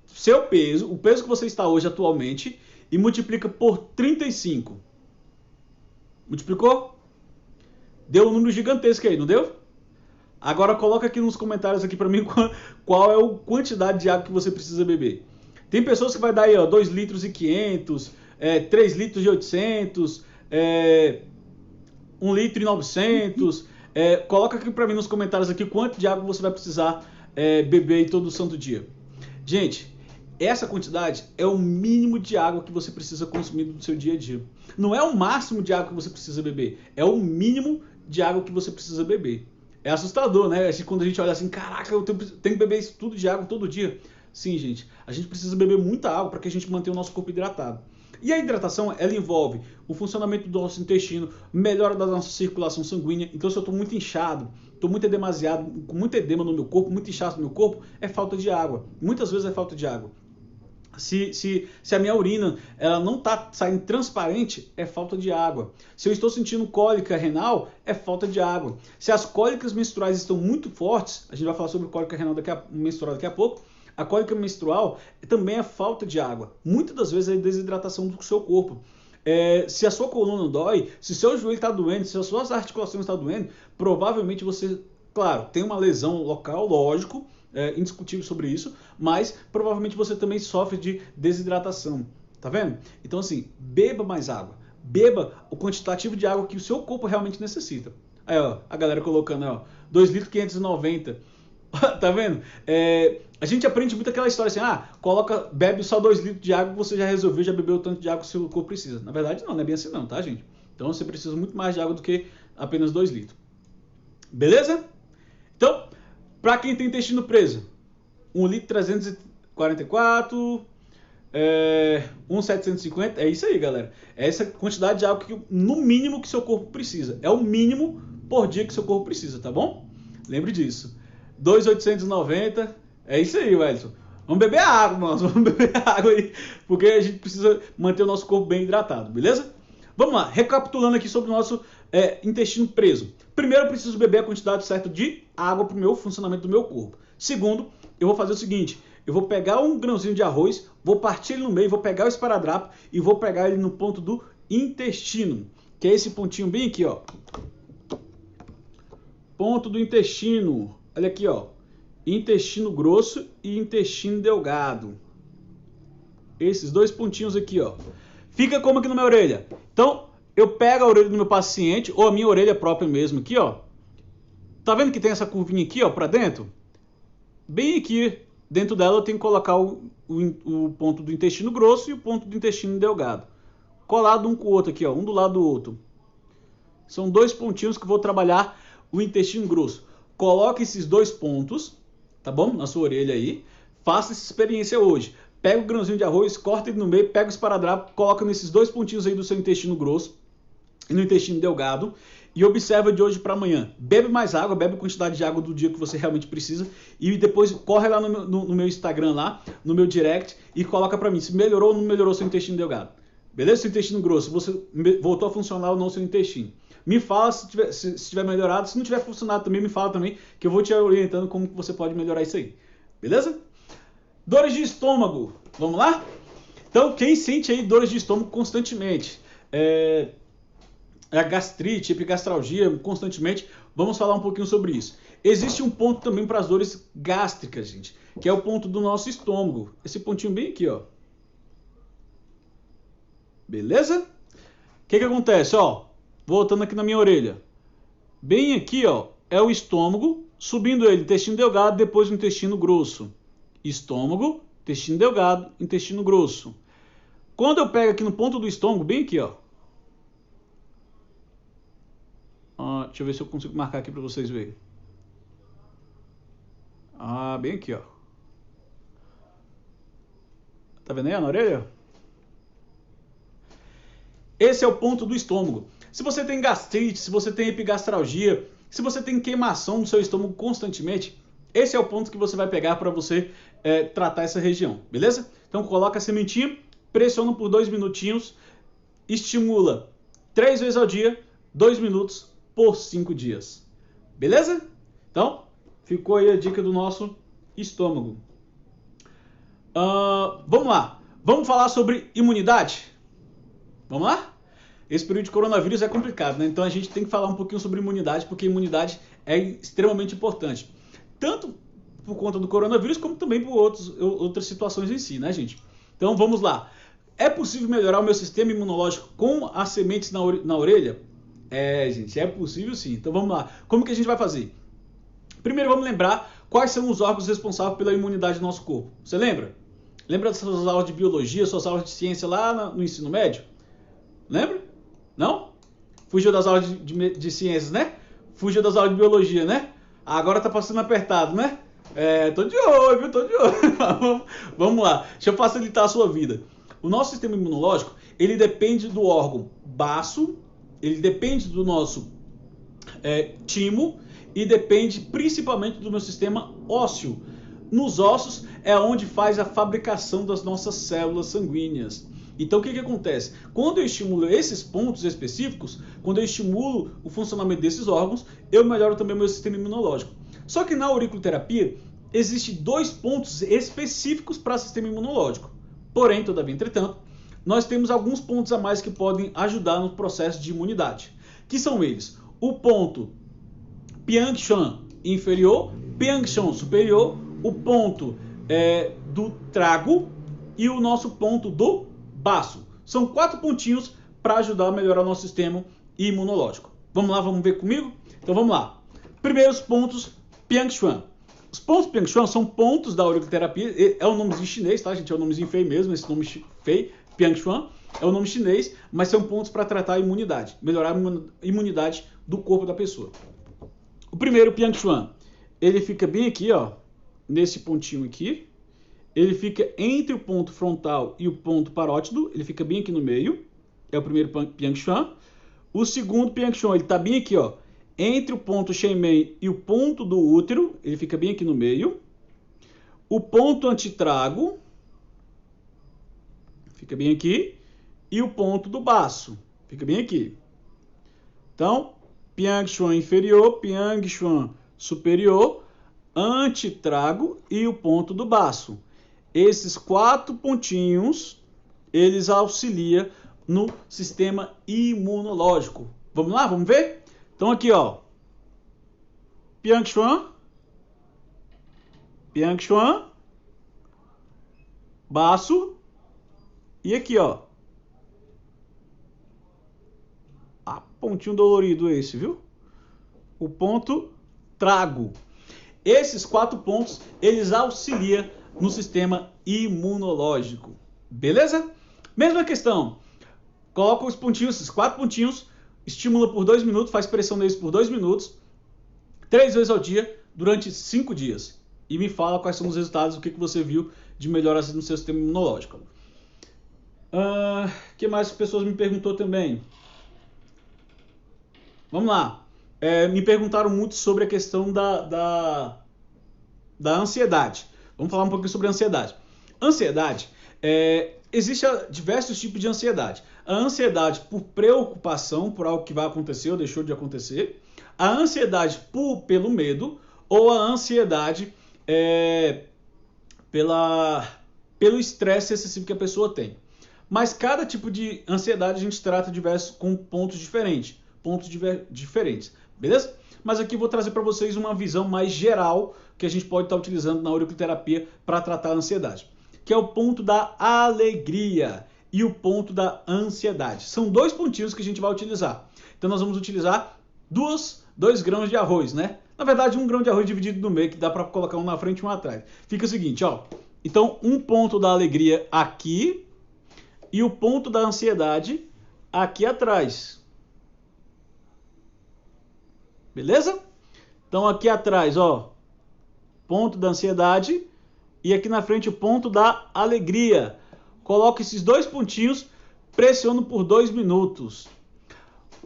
Seu peso, o peso que você está hoje atualmente, e multiplica por 35. Multiplicou? Deu um número gigantesco aí, não deu? Agora coloca aqui nos comentários aqui para mim qual é a quantidade de água que você precisa beber. Tem pessoas que vai dar aí, ó, 2 litros e 500, 3 litros e 800, 1 litro e 900. Coloca aqui para mim nos comentários aqui quanto de água você vai precisar beber aí todo santo dia. Gente, essa quantidade é o mínimo de água que você precisa consumir no seu dia a dia. Não é o máximo de água que você precisa beber, é o mínimo de água que você precisa beber. É assustador, né? Quando a gente olha assim, caraca, eu tenho que beber isso tudo de água todo dia. Sim, gente, a gente precisa beber muita água para que a gente mantenha o nosso corpo hidratado. E a hidratação, ela envolve o funcionamento do nosso intestino, melhora da nossa circulação sanguínea. Então, se eu estou muito inchado, estou muito demasiado, com muito edema no meu corpo, muito inchaço no meu corpo, é falta de água. Muitas vezes é falta de água. Se a minha urina ela não está saindo transparente, é falta de água. Se eu estou sentindo cólica renal, é falta de água. Se as cólicas menstruais estão muito fortes, a gente vai falar sobre cólica renal menstrual daqui a pouco, a cólica menstrual também é falta de água. Muitas das vezes é desidratação do seu corpo. Se a sua coluna dói, se o seu joelho está doendo, se as suas articulações estão doendo, provavelmente você, claro, tem uma lesão local, lógico, indiscutível sobre isso, mas provavelmente você também sofre de desidratação, tá vendo? Então assim, beba mais água, beba o quantitativo de água que o seu corpo realmente necessita. Aí ó, a galera colocando aí, ó, 2 litros 590, tá vendo? A gente aprende muito aquela história assim, bebe só 2 litros de água, você já resolveu, já bebeu o tanto de água que o seu corpo precisa. Na verdade não é bem assim não, tá gente? Então você precisa muito mais de água do que apenas 2 litros. Beleza? Então, para quem tem intestino preso, 1 litro 344, 1,750, é isso aí, galera. É essa quantidade de água que, no mínimo, que seu corpo precisa. É o mínimo por dia que seu corpo precisa, tá bom? Lembre disso. 2,890, é isso aí, Wellington. Vamos beber água, mano. Vamos beber água aí, porque a gente precisa manter o nosso corpo bem hidratado, beleza? Vamos lá, recapitulando aqui sobre o nosso intestino preso. Primeiro, eu preciso beber a quantidade certa de água para o meu funcionamento do meu corpo. Segundo, eu vou fazer o seguinte, eu vou pegar um grãozinho de arroz, vou partir ele no meio, vou pegar o esparadrapo e vou pegar ele no ponto do intestino, que é esse pontinho bem aqui, ó. Ponto do intestino. Olha aqui, ó. Intestino grosso e intestino delgado. Esses dois pontinhos aqui, ó. Fica como aqui na minha orelha. Então, eu pego a orelha do meu paciente, ou a minha orelha própria mesmo aqui, ó. Tá vendo que tem essa curvinha aqui, ó, pra dentro? Bem aqui, dentro dela eu tenho que colocar o ponto do intestino grosso e o ponto do intestino delgado. Colado um com o outro aqui, ó, um do lado do outro. São dois pontinhos que eu vou trabalhar o intestino grosso. Coloque esses dois pontos, tá bom? Na sua orelha aí. Faça essa experiência hoje. Pega o grãozinho de arroz, corta ele no meio, pega o esparadrapo, coloca nesses dois pontinhos aí do seu intestino grosso e no intestino delgado e observa de hoje para amanhã. Bebe mais água, bebe a quantidade de água do dia que você realmente precisa e depois corre lá no meu Instagram, lá no meu direct e coloca para mim se melhorou ou não melhorou seu intestino delgado. Beleza? Seu intestino grosso, você voltou a funcionar ou não seu intestino. Me fala se tiver melhorado, se não tiver funcionado também, me fala também que eu vou te orientando como você pode melhorar isso aí. Beleza? Dores de estômago, vamos lá? Então, quem sente aí dores de estômago constantemente, a gastrite, epigastralgia constantemente, vamos falar um pouquinho sobre isso. Existe um ponto também para as dores gástricas, gente, que é o ponto do nosso estômago. Esse pontinho bem aqui, ó. Beleza? O que acontece, ó? Voltando aqui na minha orelha. Bem aqui, ó, é o estômago, subindo ele, intestino delgado, depois o intestino grosso. Estômago, intestino delgado, intestino grosso. Quando eu pego aqui no ponto do estômago, bem aqui, ó. Deixa eu ver se eu consigo marcar aqui para vocês verem. Bem aqui, ó. Tá vendo aí na orelha? esse é o ponto do estômago. Se você tem gastrite, se você tem epigastralgia, se você tem queimação no seu estômago constantemente, esse é o ponto que você vai pegar para você tratar essa região, beleza? Então coloca a sementinha, pressiona por 2 minutinhos, estimula 3 vezes ao dia, 2 minutos por 5 dias. Beleza? Então, ficou aí a dica do nosso estômago. Vamos lá. Vamos falar sobre imunidade? Vamos lá? Esse período de coronavírus é complicado, né? Então a gente tem que falar um pouquinho sobre imunidade, porque imunidade é extremamente importante. Tanto por conta do coronavírus, como também por outras situações em si, né, gente? Então vamos lá. É possível melhorar o meu sistema imunológico com as sementes na orelha? Gente, é possível sim. Então vamos lá. Como que a gente vai fazer? Primeiro vamos lembrar quais são os órgãos responsáveis pela imunidade do nosso corpo. Você lembra? Lembra das suas aulas de biologia, suas aulas de ciência lá no ensino médio? Lembra? Não? Fugiu das aulas de ciências, né? Fugiu das aulas de biologia, né? Agora tá passando apertado, né? Tô de olho, viu? Tô de olho. Vamos lá. Deixa eu facilitar a sua vida. O nosso sistema imunológico, ele depende do órgão baço, ele depende do nosso timo e depende principalmente do meu sistema ósseo. Nos ossos é onde faz a fabricação das nossas células sanguíneas. Então o que acontece? Quando eu estimulo esses pontos específicos, quando eu estimulo o funcionamento desses órgãos, eu melhoro também o meu sistema imunológico. Só que na auriculoterapia, existem 2 pontos específicos para o sistema imunológico. Porém, todavia, entretanto, nós temos alguns pontos a mais que podem ajudar no processo de imunidade. Que são eles: o ponto Piang-Shan inferior, Piang-Shan superior, o ponto do trago e o nosso ponto do baço. São 4 pontinhos para ajudar a melhorar o nosso sistema imunológico. Vamos lá, vamos ver comigo? Então vamos lá. Primeiros pontos Piang-Shan. Os pontos Piang-Shan são pontos da auriculoterapia. É um nomezinho chinês, tá, gente? É um nomezinho feio mesmo, esse nome feio, Piang-Shan. É um nome chinês, mas são pontos para tratar a imunidade, melhorar a imunidade do corpo da pessoa. O primeiro Piang-Shan, ele fica bem aqui, ó, nesse pontinho aqui. Ele fica entre o ponto frontal e o ponto parótido, ele fica bem aqui no meio. É o primeiro Piang-Shan. O segundo Piang-Shan, ele está bem aqui, ó, entre o ponto Shenmen e o ponto do útero, ele fica bem aqui no meio. O ponto antitrago fica bem aqui. E o ponto do baço fica bem aqui. Então, Piang-Shan inferior, Piang-Shan superior, antitrago e o ponto do baço. Esses 4 pontinhos, eles auxiliam no sistema imunológico. Vamos lá, vamos ver? Então aqui, ó, Piang-Shan, Piang-Shan, baço, e aqui, ó, pontinho dolorido esse, viu? O ponto trago. Esses 4 pontos, eles auxiliam no sistema imunológico. Beleza? Mesma questão. Coloca os pontinhos, esses 4 pontinhos, estimula por 2 minutos, faz pressão neles por 2 minutos, 3 vezes ao dia, durante 5 dias. E me fala quais são os resultados, o que você viu de melhora no seu sistema imunológico. O que mais as pessoas me perguntou também? Vamos lá. Me perguntaram muito sobre a questão da ansiedade. Vamos falar um pouquinho sobre a ansiedade. Existem diversos tipos de ansiedade. A ansiedade por preocupação por algo que vai acontecer ou deixou de acontecer. A ansiedade pelo medo. Ou a ansiedade pelo estresse excessivo que a pessoa tem. Mas cada tipo de ansiedade a gente trata com pontos diferentes. Beleza? Mas aqui eu vou trazer para vocês uma visão mais geral que a gente pode estar utilizando na auriculoterapia para tratar a ansiedade, que é o ponto da alegria e o ponto da ansiedade. São 2 pontinhos que a gente vai utilizar. Então nós vamos utilizar 2 grãos de arroz, né? Na verdade, 1 grão de arroz dividido no meio, que dá para colocar um na frente e um atrás. Fica o seguinte, ó. Então, um ponto da alegria aqui e o ponto da ansiedade aqui atrás. Beleza? Então aqui atrás, ó, ponto da ansiedade e aqui na frente o ponto da alegria. Coloca esses 2 pontinhos pressiono por 2 minutos.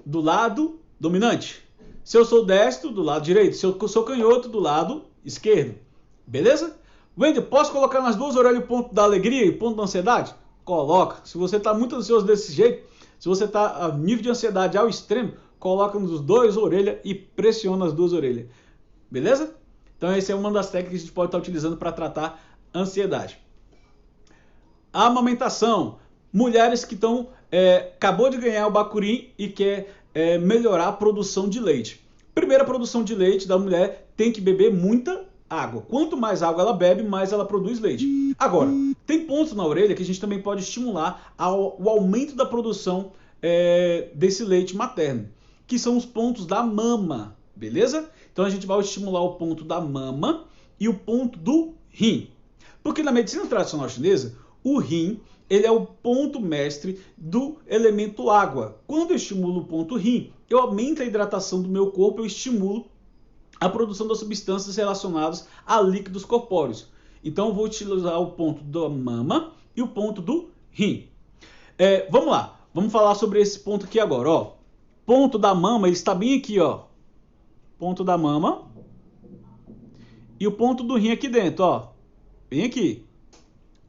Do lado dominante. Se eu sou destro, do lado direito. Se eu sou canhoto, do lado esquerdo. Beleza? Wendel, posso colocar nas duas orelhas o ponto da alegria e o ponto da ansiedade? Coloca. Se você está muito ansioso desse jeito, se você está a nível de ansiedade ao extremo, coloca nos dois orelhas e pressiona as duas orelhas. Beleza? Então essa é uma das técnicas que a gente pode estar utilizando para tratar ansiedade. A amamentação. Mulheres que estão acabou de ganhar o Bacurim e quer melhorar a produção de leite. Primeiro, a produção de leite da mulher tem que beber muita água. Quanto mais água ela bebe, mais ela produz leite. Agora, tem pontos na orelha que a gente também pode estimular o aumento da produção desse leite materno, que são os pontos da mama, beleza? Então a gente vai estimular o ponto da mama e o ponto do rim. Porque na medicina tradicional chinesa, o rim ele é o ponto mestre do elemento água. Quando eu estimulo o ponto rim, eu aumento a hidratação do meu corpo, eu estimulo a produção das substâncias relacionadas a líquidos corpóreos. Então eu vou utilizar o ponto da mama e o ponto do rim. Vamos lá, vamos falar sobre esse ponto aqui agora. Ó. Ponto da mama, ele está bem aqui, ó. Ponto da mama. E o ponto do rim aqui dentro, ó. Bem aqui.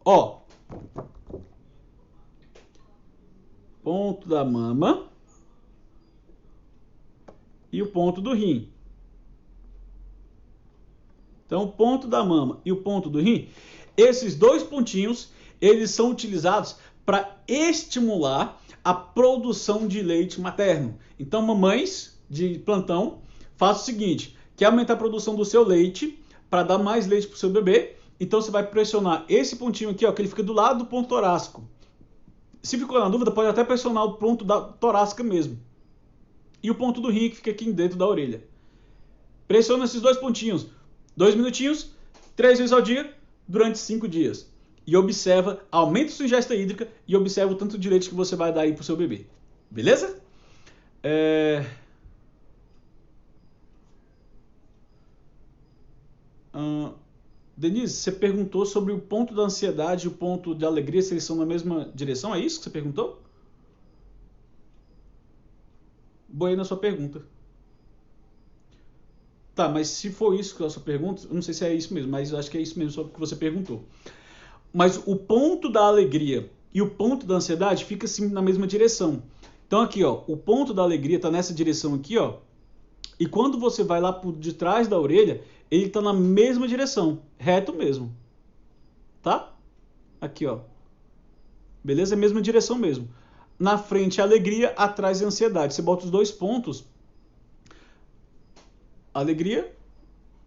Ó. Ponto da mama e o ponto do rim. Então, o ponto da mama e o ponto do rim, esses dois pontinhos, eles são utilizados para estimular a produção de leite materno. Então, mamães de plantão, faça o seguinte, quer aumentar a produção do seu leite para dar mais leite para o seu bebê, então você vai pressionar esse pontinho aqui, ó, que ele fica do lado do ponto torácico. Se ficou na dúvida, pode até pressionar o ponto da torácica mesmo. E o ponto do rim que fica aqui dentro da orelha. Pressiona esses dois pontinhos. 2 minutinhos, 3 vezes ao dia, durante 5 dias. E observa, aumenta sua ingesta hídrica e observa o tanto de leite que você vai dar aí pro seu bebê. Beleza? Denise, você perguntou sobre o ponto da ansiedade e o ponto de alegria, se eles são na mesma direção? É isso que você perguntou? Boei na sua pergunta. Tá, mas se for isso que é a sua pergunta, eu não sei se é isso mesmo, mas eu acho que é isso mesmo só que você perguntou. Mas o ponto da alegria e o ponto da ansiedade fica assim na mesma direção. Então aqui, ó, o ponto da alegria está nessa direção aqui, ó. E quando você vai lá por detrás da orelha, ele está na mesma direção, reto mesmo. Tá? Aqui, ó. Beleza? É a mesma direção mesmo. Na frente a alegria, atrás a ansiedade. Você bota os dois pontos. Alegria,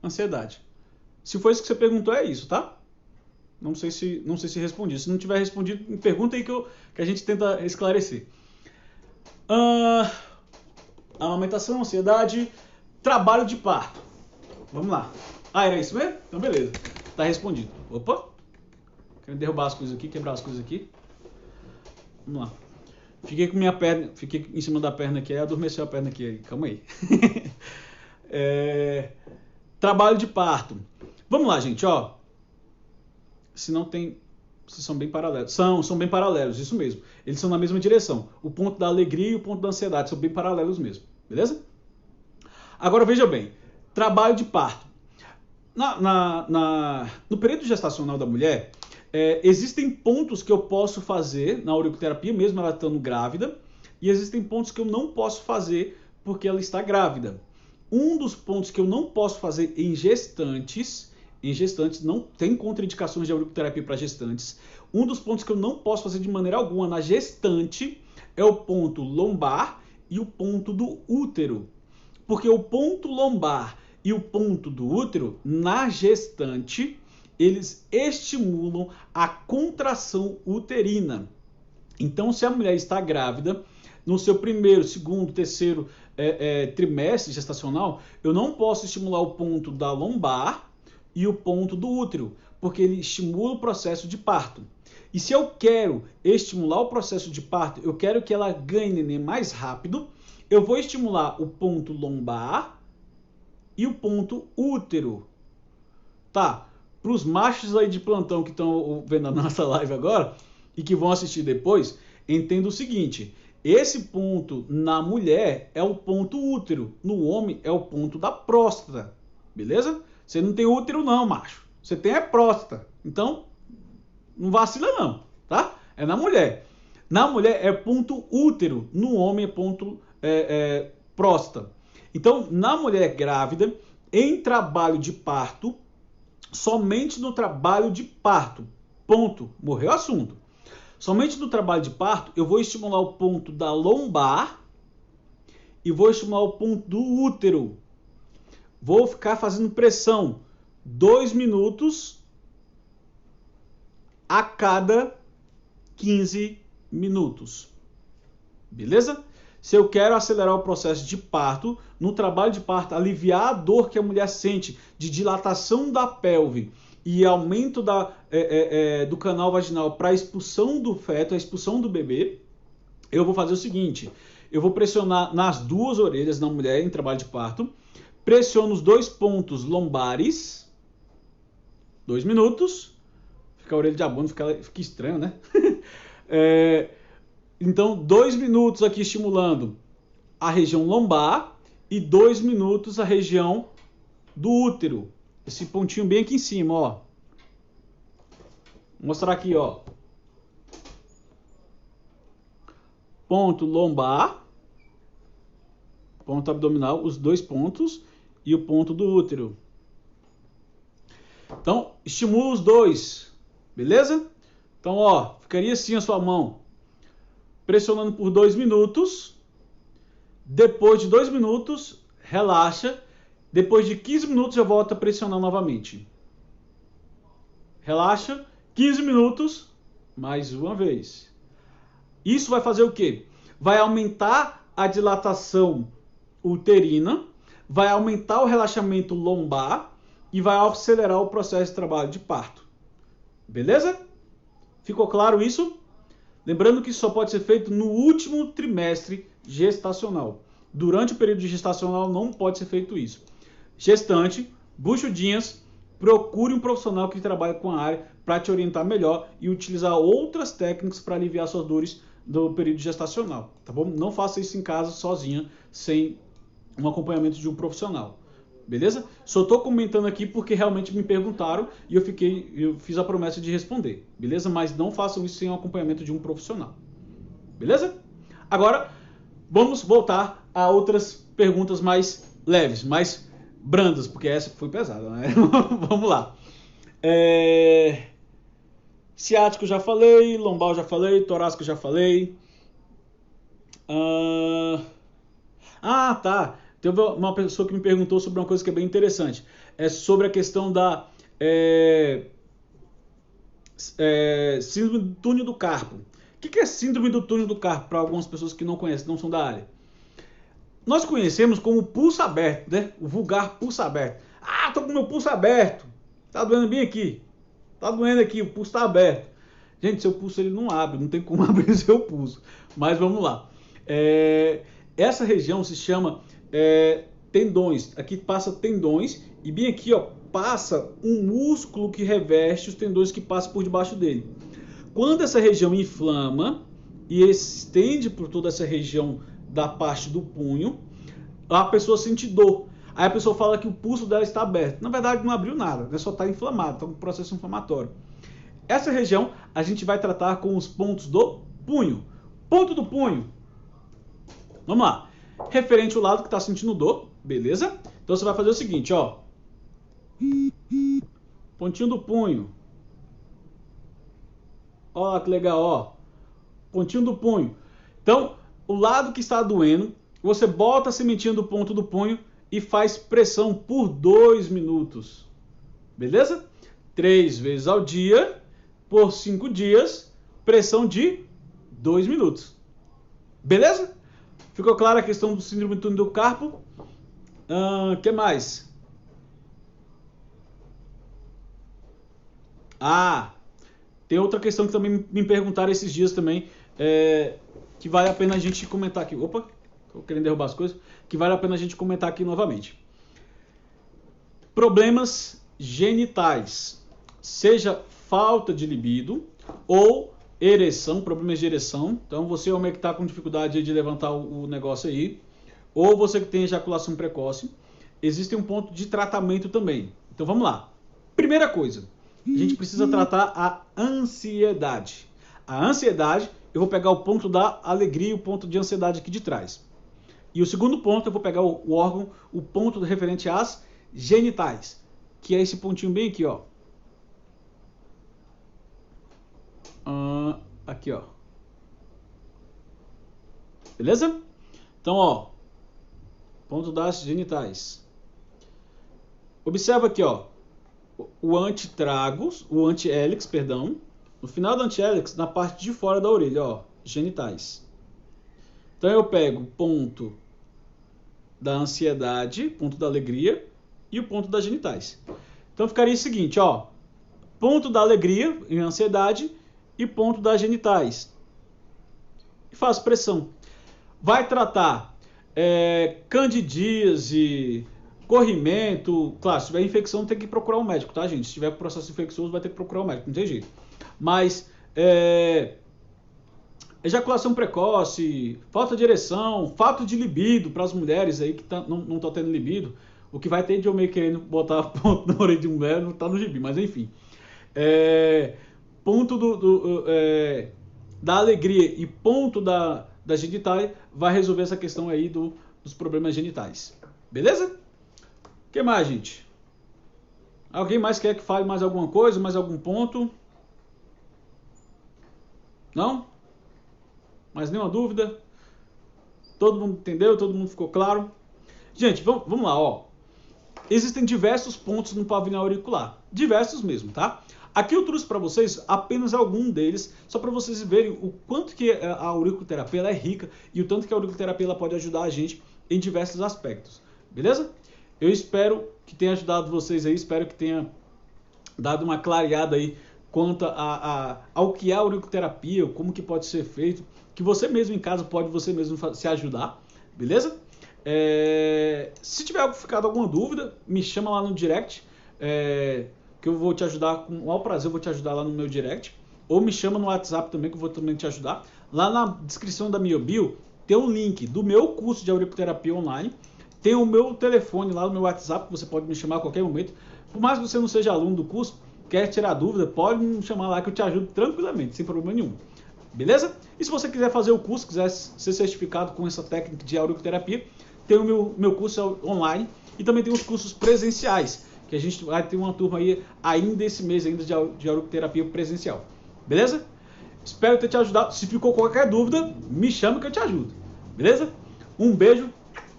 ansiedade. Se foi isso que você perguntou, é isso, tá? Não sei se respondi. Se não tiver respondido, pergunta aí que a gente tenta esclarecer. Amamentação, ansiedade, trabalho de parto. Vamos lá. Era isso mesmo? Então beleza. Tá respondido. Opa. Quero derrubar as coisas aqui, quebrar as coisas aqui. Vamos lá. Fiquei com minha perna, fiquei em cima da perna aqui, aí adormeceu a perna aqui. Calma aí. Trabalho de parto. Vamos lá, gente, ó. Se não tem... Se são bem paralelos. São bem paralelos, isso mesmo. Eles são na mesma direção. O ponto da alegria e o ponto da ansiedade são bem paralelos mesmo. Beleza? Agora veja bem. Trabalho de parto. No período gestacional da mulher, existem pontos que eu posso fazer na auriculoterapia, mesmo ela estando grávida, e existem pontos que eu não posso fazer porque ela está grávida. Um dos pontos que eu não posso fazer em gestantes não tem contraindicações de auriculoterapia para gestantes. Um dos pontos que eu não posso fazer de maneira alguma na gestante é o ponto lombar e o ponto do útero. Porque o ponto lombar e o ponto do útero, na gestante, eles estimulam a contração uterina. Então, se a mulher está grávida, no seu primeiro, segundo, terceiro trimestre gestacional, eu não posso estimular o ponto da lombar e o ponto do útero, porque ele estimula o processo de parto. E se eu quero estimular o processo de parto, eu quero que ela ganhe neném mais rápido, eu vou estimular o ponto lombar e o ponto útero. Tá, para os machos aí de plantão que estão vendo a nossa live agora e que vão assistir depois, entenda o seguinte, esse ponto na mulher é o ponto útero, no homem é o ponto da próstata, beleza? Você não tem útero não, macho, você tem próstata, então não vacila não, tá? É na mulher. Na mulher é ponto útero, no homem é ponto próstata. Então, na mulher grávida, em trabalho de parto, somente no trabalho de parto, ponto, morreu o assunto. Somente no trabalho de parto, eu vou estimular o ponto da lombar e vou estimular o ponto do útero. Vou ficar fazendo pressão 2 minutos a cada 15 minutos. Beleza? Se eu quero acelerar o processo de parto, no trabalho de parto, aliviar a dor que a mulher sente de dilatação da pelve e aumento do canal vaginal para a expulsão do feto, a expulsão do bebê, eu vou fazer o seguinte, eu vou pressionar nas 2 orelhas da mulher em trabalho de parto, pressiono os 2 pontos lombares, 2 minutos, fica a orelha de abono, fica estranho, né? Então, 2 minutos aqui estimulando a região lombar e 2 minutos a região do útero. Esse pontinho bem aqui em cima, ó. Vou mostrar aqui, ó. Ponto lombar, ponto abdominal, os 2 pontos e o ponto do útero. Então, estimula os 2, beleza? Então, ó, ficaria assim a sua mão. Pressionando por 2 minutos, depois de 2 minutos, relaxa, depois de 15 minutos já volta a pressionar novamente. Relaxa, 15 minutos, mais uma vez. Isso vai fazer o quê? Vai aumentar a dilatação uterina, vai aumentar o relaxamento lombar e vai acelerar o processo de trabalho de parto. Beleza? Ficou claro isso? Lembrando que isso só pode ser feito no último trimestre gestacional. Durante o período gestacional não pode ser feito isso. Gestante, buchudinhas, procure um profissional que trabalhe com a área para te orientar melhor e utilizar outras técnicas para aliviar suas dores do período gestacional, tá bom? Não faça isso em casa sozinha, sem um acompanhamento de um profissional. Beleza? Só estou comentando aqui porque realmente me perguntaram e eu fiz a promessa de responder. Beleza? Mas não façam isso sem o acompanhamento de um profissional. Beleza? Agora, vamos voltar a outras perguntas mais leves, mais brandas, porque essa foi pesada, né? Vamos lá. Ciático já falei, lombar já falei, torácico já falei. Tá. Teve uma pessoa que me perguntou sobre uma coisa que é bem interessante. É sobre a questão da síndrome do túnel do carpo. O que é síndrome do túnel do carpo para algumas pessoas que não conhecem, não são da área? Nós conhecemos como pulso aberto, né? O vulgar pulso aberto. Ah, tô com meu pulso aberto. Tá doendo bem aqui. Tá doendo aqui, o pulso tá aberto. Gente, seu pulso ele não abre, não tem como abrir seu pulso. Mas vamos lá. Essa região se chama tendões. Aqui passa tendões e bem aqui, ó, passa um músculo que reveste os tendões que passam por debaixo dele. Quando essa região inflama e estende por toda essa região da parte do punho, a pessoa sente dor. Aí a pessoa fala que o pulso dela está aberto. Na verdade não abriu nada, né? Só está inflamado, está com um processo inflamatório. Essa região a gente vai tratar com os pontos do punho. Ponto do punho. Vamos lá. Referente ao lado que está sentindo dor, beleza? Então você vai fazer o seguinte, ó. Pontinho do punho. Ó, que legal, ó. Pontinho do punho. Então, o lado que está doendo, você bota a sementinha do ponto do punho e faz pressão por 2 minutos. Beleza? 3 vezes ao dia, por 5 dias, pressão de 2 minutos. Beleza? Ficou clara a questão do síndrome do túnel do carpo? Que mais? Tem outra questão que também me perguntaram esses dias também, que vale a pena a gente comentar aqui. Opa, tô querendo derrubar as coisas. Que vale a pena a gente comentar aqui novamente. Problemas genitais, seja falta de libido ou ereção, problemas de ereção. Então você homem que está com dificuldade de levantar o negócio aí, ou você que tem ejaculação precoce, existe um ponto de tratamento também. Então vamos lá. Primeira coisa, a gente precisa tratar a ansiedade. A ansiedade, eu vou pegar o ponto da alegria e o ponto de ansiedade aqui de trás. E o segundo ponto, eu vou pegar o órgão, o ponto referente às genitais, que é esse pontinho bem aqui, ó. Aqui, ó. Beleza? Então, ó, ponto das genitais. Observa aqui, ó, o antitragus, o antihélix, perdão. No final do antihélix, na parte de fora da orelha, ó, genitais. Então eu pego o ponto da ansiedade, ponto da alegria e o ponto das genitais. Então ficaria o seguinte, ó, ponto da alegria e ansiedade e ponto das genitais. E faço pressão. Vai tratar candidíase, corrimento. Claro, se tiver infecção tem que procurar um médico, tá, gente? Se tiver processo infeccioso vai ter que procurar um médico, não tem jeito. Mas ejaculação precoce, falta de ereção, falta de libido para as mulheres aí que não estão tendo libido. O que vai ter de homem querendo botar ponto na orelha de mulher não está no gibi, mas enfim. Ponto da alegria e ponto da genital vai resolver essa questão aí dos problemas genitais. Beleza? O que mais, gente? Alguém mais quer que fale mais alguma coisa, mais algum ponto? Não? Mais nenhuma dúvida? Todo mundo entendeu? Todo mundo ficou claro? Gente, vamos lá, ó. Existem diversos pontos no pavilhão auricular. Diversos mesmo, tá? Aqui eu trouxe para vocês apenas algum deles, só para vocês verem o quanto que a auriculoterapia ela é rica e o tanto que a auriculoterapia ela pode ajudar a gente em diversos aspectos. Beleza? Eu espero que tenha ajudado vocês aí, espero que tenha dado uma clareada aí quanto ao que é a auriculoterapia, como que pode ser feito, que você mesmo em casa pode você mesmo se ajudar, beleza? Se tiver ficado alguma dúvida, me chama lá no direct, que eu vou te ajudar, com o maior prazer eu vou te ajudar lá no meu direct, ou me chama no WhatsApp também, que eu vou também te ajudar. Lá na descrição da minha bio tem um link do meu curso de auriculoterapia online, tem o meu telefone lá no meu WhatsApp, você pode me chamar a qualquer momento. Por mais que você não seja aluno do curso, quer tirar dúvida, pode me chamar lá que eu te ajudo tranquilamente, sem problema nenhum. Beleza? E se você quiser fazer o curso, quiser ser certificado com essa técnica de auriculoterapia, tem o meu curso online e também tem os cursos presenciais, que a gente vai ter uma turma aí ainda esse mês ainda de auriculoterapia presencial. Beleza? Espero ter te ajudado. Se ficou qualquer dúvida, me chama que eu te ajudo. Beleza? Um beijo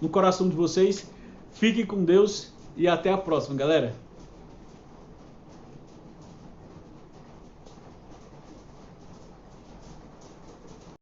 no coração de vocês. Fiquem com Deus e até a próxima, galera.